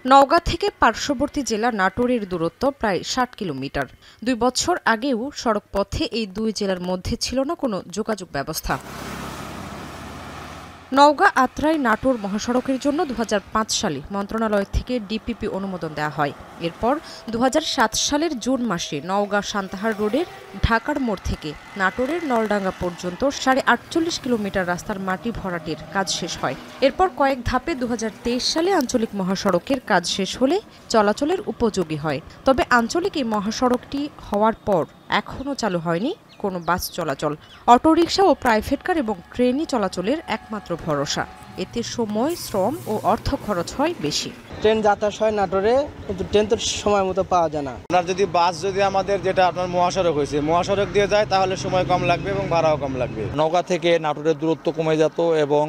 নওগাঁ থেকে পার্শ্ববর্তী জেলা নাটোরের দূরত্ব প্রায় ৬০ কিলোমিটার। ২ বছর আগেও সড়কপথে এই দুই জেলার মধ্যে ছিল না কোনো যোগাযোগ ব্যবস্থা। নওগাঁ আত্রাই নাটোর মহাসড়কের জন্য ২০০৫ সালে মন্ত্রণালয় থেকে ডিপিপি অনুমোদন দেওয়া হয়। এরপর ২০০৭ সালের জুন মাসে নওগাঁ সান্তাহার রোডের ঢাকার মোড় থেকে নাটোরের নলডাঙ্গা পর্যন্ত ৪৮ কিলোমিটার রাস্তার মাটি ভরাটের কাজ শেষ হয়। এরপর কয়েক ধাপে ২০২৩ সালে আঞ্চলিক মহাসড়কের কাজ শেষ হলে চলাচলের উপযোগী হয়। তবে আঞ্চলিক এই মহাসড়কটি হওয়ার পর এখনও চালু হয়নি কোনো বাস চলাচল। অটোরিকশা ও প্রাইভেট কার এবং ট্রেনই চলাচলের একমাত্র ভরসা। এতে সময়, শ্রম ও অর্থ খরচ হয় বেশি। ট্রেন যাতায়াত হয় নাটোরে, কিন্তু ট্রেন তো সময় মতো পাওয়া যায় না। আপনার যদি বাস আমাদের যেটা আপনার মহাসড়ক হয়েছে, মহাসড়ক দিয়ে যায় তাহলে সময় কম লাগবে এবং ভাড়াও কম লাগবে। নওগাঁ থেকে নাটোরের দূরত্ব কমে যেত এবং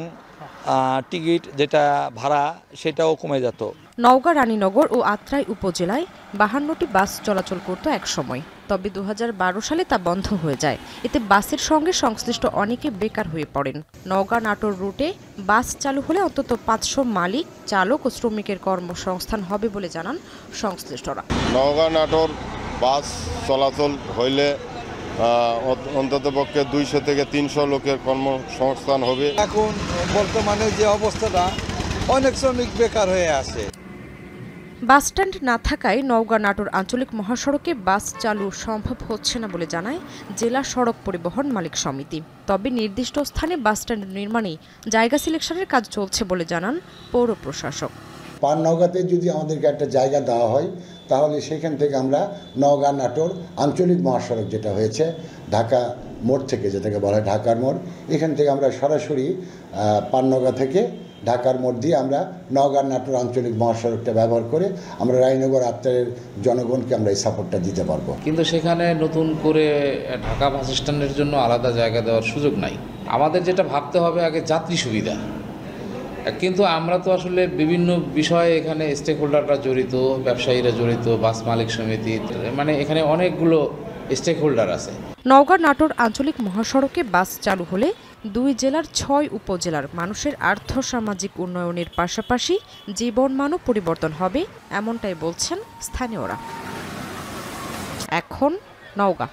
টিকিট যেটা ভাড়া সেটাও কমে যেত। নওগাঁ, রানীনগর ও আত্রাই উপজেলায় ৫২টি বাস চলাচল করত একসময়। তবে ২০১২ সালে তা বন্ধ হয়ে যায়। এতে বাসের সঙ্গে সংশ্লিষ্ট অনেকে বেকার হয়ে পড়েন। নওগাঁ নাটোর রুটে বাস চালু হলে অন্তত ৫০০ মালিক, চালক ও শ্রমিকের কর্মসংস্থান হবে বলে জানান সংশ্লিষ্টরা। নওগাঁ নাটোর বাস চলাচল হইলে অন্ততপক্ষে ২০০ থেকে ৩০০ লোকের কর্মসংস্থান হবে। এখন বর্তমানে যে অবস্থাটা, অনেক শ্রমিক বেকার হয়ে আছে। বাসস্ট্যান্ড না থাকায় নওগাঁ নাটোর আঞ্চলিক মহাসড়কে বাস চালু সম্ভব হচ্ছে না বলে জানায় জেলা সড়ক পরিবহন মালিক সমিতি। তবে নির্দিষ্ট স্থানে বাসস্ট্যান্ড নির্মাণে জায়গা সিলেকশনের কাজ চলছে বলে জানান পৌর প্রশাসক। পার নওগাঁতে যদি আমাদেরকে একটা জায়গা দেওয়া হয় তাহলে সেখান থেকে আমরা নওগাঁ নাটোর আঞ্চলিক মহাসড়ক যেটা হয়েছে ঢাকা মোড় থেকে, যেটাকে বলা হয় ঢাকার মোড়, এখান থেকে আমরা সরাসরি পাননওগাঁ থেকে ঢাকার মোড় দিয়ে আমরা নওগাঁ নাটোর আঞ্চলিক মহাসড়কটা ব্যবহার করে আমরা রায়নগর আত্রাইয়ের জনগণকে আমরা এই সাপোর্টটা দিতে পারবো। কিন্তু সেখানে নতুন করে ঢাকা বাস স্ট্যান্ডের জন্য আলাদা জায়গা দেওয়ার সুযোগ নাই। আমাদের যেটা ভাবতে হবে আগে যাত্রী সুবিধা। কিন্তু আমরা তো আসলে বিভিন্ন বিষয়ে এখানে স্টেক হোল্ডাররা জড়িত, ব্যবসায়ীরা জড়িত, বাস মালিক সমিতি, মানে এখানে অনেকগুলো স্টেক হোল্ডার আছে। নওগাঁ নাটোর আঞ্চলিক মহাসড়কে বাস চালু হলে দুই জেলার ৬ উপজেলার মানুষের আর্থ-সামাজিক উন্নয়নের পাশাপাশি জীবনমানও পরিবর্তন হবে, এমনটাই বলছেন স্থানীয়রা। এখন নওগাঁ।